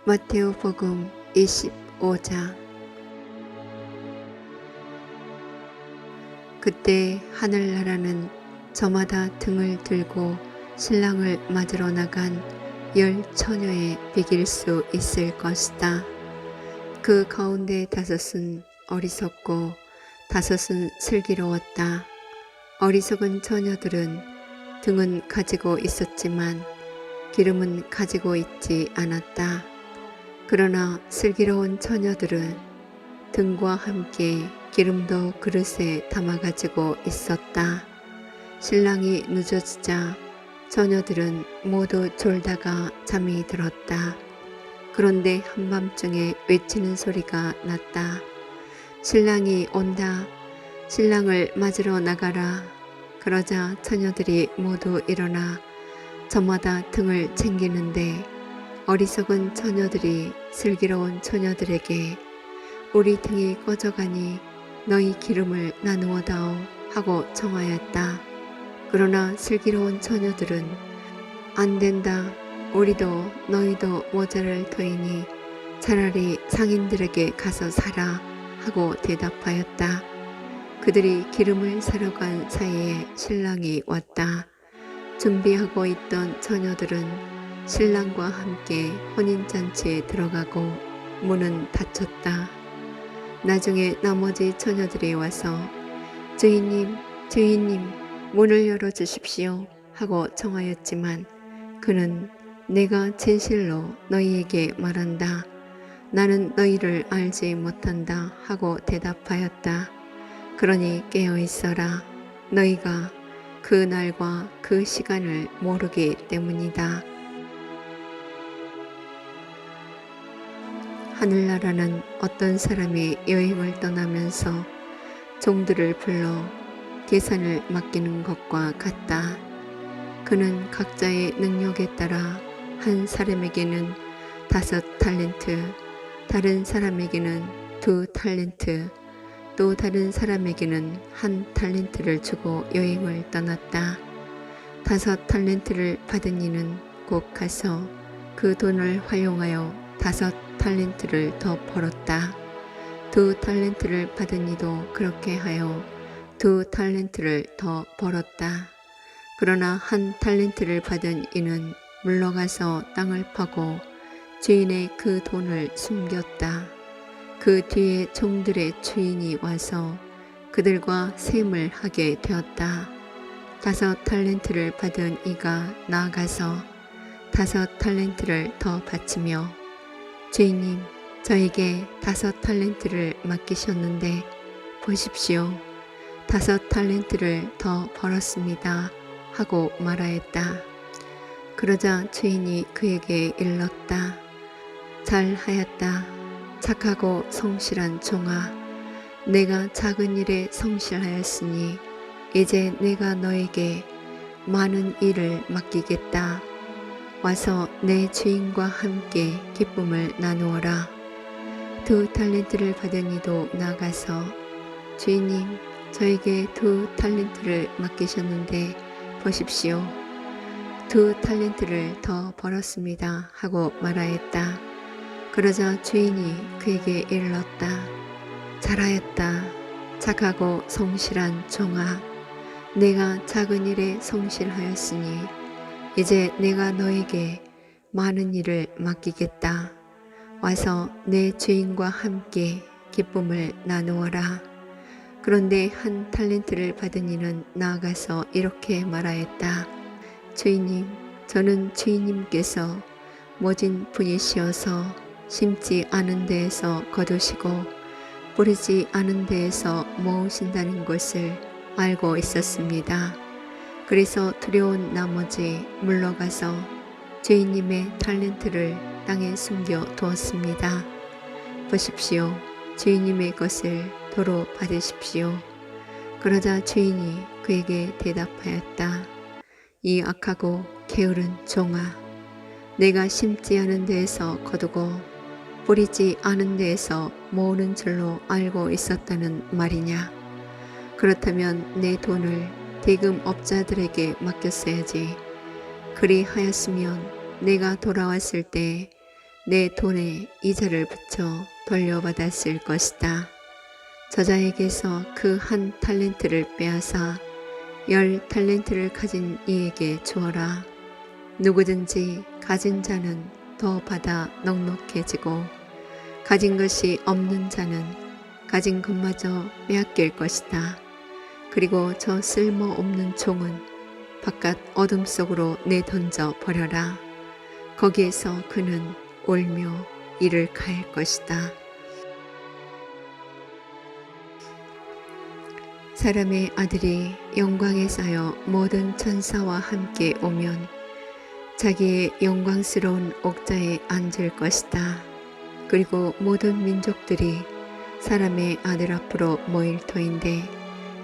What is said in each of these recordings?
마테오복음 25장. 그때 하늘나라는 저마다 등을 들고 신랑을 맞으러 나간 10처녀에 비길 수 있을 것이다. 그 가운데 5은 어리석고 5은 슬기로웠다. 어리석은 처녀들은 등은 가지고 있었지만 기름은 가지고 있지 않았다. 그러나 슬기로운 처녀들은 등과 함께 기름도 그릇에 담아가지고 있었다. 신랑이 늦어지자 처녀들은 모두 졸다가 잠이 들었다. 그런데 한밤중에 외치는 소리가 났다. 신랑이 온다. 신랑을 맞으러 나가라. 그러자 처녀들이 모두 일어나 저마다 등을 챙기는데 어리석은 처녀들이 슬기로운 처녀들에게 우리 등이 꺼져가니 너희 기름을 나누어 다오 하고 청하였다. 그러나 슬기로운 처녀들은 안 된다. 우리도 너희도 모자랄 터이니 차라리 상인들에게 가서 사라 하고 대답하였다. 그들이 기름을 사러 간 사이에 신랑이 왔다. 준비하고 있던 처녀들은 신랑과 함께 혼인잔치에 들어가고 문은 닫혔다. 나중에 나머지 처녀들이 와서 주인님, 주인님, 문을 열어주십시오 하고 청하였지만 그는 내가 진실로 너희에게 말한다. 나는 너희를 알지 못한다 하고 대답하였다. 그러니 깨어있어라. 너희가 그 날과 그 시간을 모르기 때문이다. 하늘나라는 어떤 사람이 여행을 떠나면서 종들을 불러 계산을 맡기는 것과 같다. 그는 각자의 능력에 따라 한 사람에게는 5달란트, 다른 사람에게는 2달란트, 또 다른 사람에게는 1달란트를 주고 여행을 떠났다. 5달란트를 받은 이는 곧 가서 그 돈을 활용하여 5달란트를 더 벌었다. 2달란트를 받은 이도 그렇게 하여 2달란트를 더 벌었다. 그러나 1달란트를 받은 이는 물러가서 땅을 파고 주인의 그 돈을 숨겼다. 그 뒤에 종들의 주인이 와서 그들과 셈을 하게 되었다. 5달란트를 받은 이가 나아가서 5달란트를 더 바치며 주인님, 저에게 5달란트를 맡기셨는데 보십시오. 5달란트를 더 벌었습니다 하고 말하였다. 그러자 주인이 그에게 일렀다. 잘하였다. 착하고 성실한 종아. 내가 작은 일에 성실하였으니 이제 내가 너에게 많은 일을 맡기겠다. 와서 내 주인과 함께 기쁨을 나누어라. 2달란트를 받은 이도 나가서 주인님, 저에게 2달란트를 맡기셨는데 보십시오. 2달란트를 더 벌었습니다 하고 말하였다. 그러자 주인이 그에게 일렀다. 잘하였다. 착하고 성실한 종아. 내가 작은 일에 성실하였으니 이제 내가 너에게 많은 일을 맡기겠다. 와서 내 주인과 함께 기쁨을 나누어라. 그런데 1달란트를 받은 이는 나아가서 이렇게 말하였다. 주인님, 저는 주인님께서 모진 분이시어서 심지 않은 데에서 거두시고 뿌리지 않은 데에서 모으신다는 것을 알고 있었습니다. 그래서 두려운 나머지 물러가서 주인님의 달란트를 땅에 숨겨 두었습니다. 보십시오. 주인님의 것을 도로 받으십시오. 그러자 주인이 그에게 대답하였다. 이 악하고 게으른 종아. 내가 심지 않은 데에서 거두고 뿌리지 않은 데에서 모으는 줄로 알고 있었다는 말이냐. 그렇다면 내 돈을 대금업자들에게 맡겼어야지. 그리하였으면 내가 돌아왔을 때 내 돈에 이자를 붙여 돌려받았을 것이다. 저자에게서 그 1 달란트를 빼앗아 10 달란트를 가진 이에게 주어라. 누구든지 가진 자는 더 받아 넉넉해지고 가진 것이 없는 자는 가진 것마저 빼앗길 것이다. 그리고 저 쓸모없는 종은 바깥 어둠 속으로 내던져 버려라. 거기에서 그는 울며 이를 가할 것이다. 사람의 아들이 영광에 쌓여 모든 천사와 함께 오면 자기의 영광스러운 옥좌에 앉을 것이다. 그리고 모든 민족들이 사람의 아들 앞으로 모일 터인데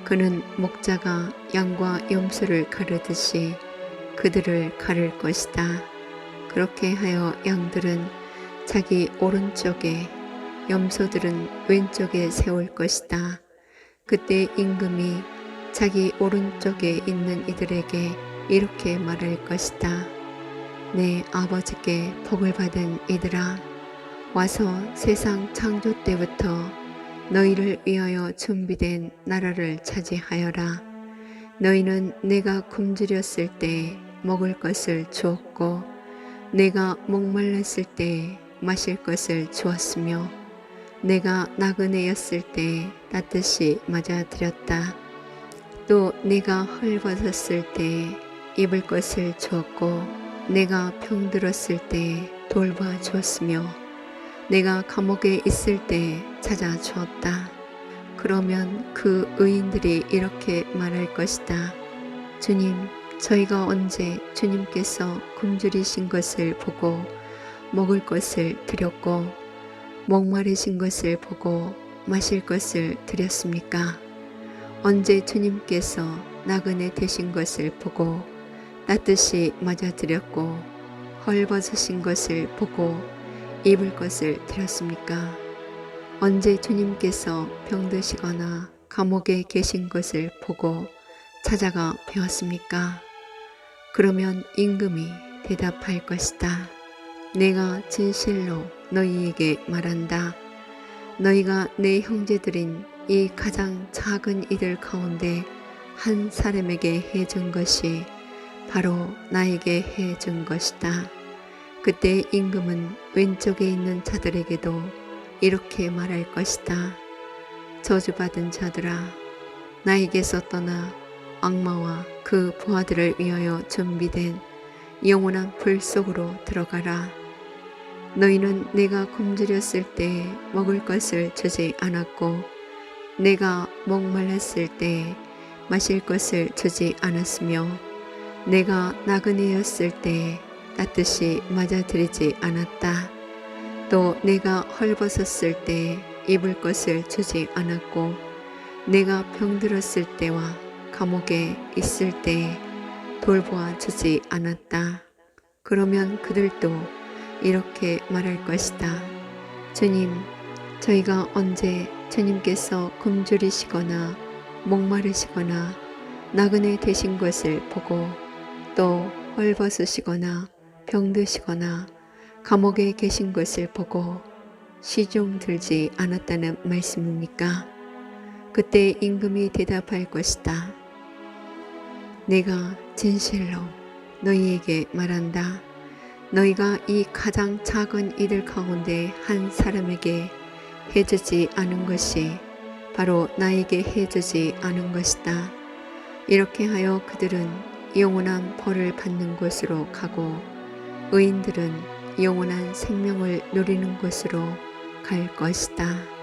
그는 목자가 양과 염소를 가르듯이 그들을 가를 것이다. 그렇게 하여 양들은 자기 오른쪽에 염소들은 왼쪽에 세울 것이다. 그때 임금이 자기 오른쪽에 있는 이들에게 이렇게 말할 것이다. 내 아버지께 복을 받은 이들아, 와서 세상 창조 때부터 너희를 위하여 준비된 나라를 차지하여라. 너희는 내가 굶주렸을 때 먹을 것을 주었고 내가 목말랐을 때 마실 것을 주었으며 내가 나그네였을 때 따뜻이 맞아들였다. 또 내가 헐벗었을 때 입을 것을 주었고 내가 병들었을 때 돌봐 주었으며 내가 감옥에 있을 때 찾아 주었다. 그러면 그 의인들이 이렇게 말할 것이다. 주님, 저희가 언제 주님께서 굶주리신 것을 보고 먹을 것을 드렸고 목마르신 것을 보고 마실 것을 드렸습니까? 언제 주님께서 나그네 되신 것을 보고 따뜻이 맞아드렸고 헐벗으신 것을 보고 입을 것을 드렸습니까? 언제 주님께서 병드시거나 감옥에 계신 것을 보고 찾아가 배웠습니까? 그러면 임금이 대답할 것이다. 내가 진실로 너희에게 말한다. 너희가 내 형제들인 이 가장 작은 이들 가운데 한 사람에게 해준 것이 바로 나에게 해준 것이다. 그때 임금은 왼쪽에 있는 자들에게도 이렇게 말할 것이다. 저주받은 자들아, 나에게서 떠나 악마와 그 부하들을 위하여 준비된 영원한 불 속으로 들어가라. 너희는 내가 굶주렸을 때 먹을 것을 주지 않았고 내가 목말랐을 때 마실 것을 주지 않았으며 내가 나그네였을 때 따뜻이 맞아들이지 않았다. 또 내가 헐벗었을 때 입을 것을 주지 않았고 내가 병들었을 때와 감옥에 있을 때 돌보아 주지 않았다. 그러면 그들도 이렇게 말할 것이다. 주님, 저희가 언제 주님께서 굶주리시거나 목마르시거나 나그네 되신 것을 보고 또 헐벗으시거나 병드시거나 감옥에 계신 것을 보고 시종 들지 않았다는 말씀입니까? 그때 임금이 대답할 것이다. 내가 진실로 너희에게 말한다. 너희가 이 가장 작은 이들 가운데 한 사람에게 해주지 않은 것이 바로 나에게 해주지 않은 것이다. 이렇게 하여 그들은 영원한 벌을 받는 곳으로 가고 의인들은 영원한 생명을 누리는 곳으로 갈 것이다.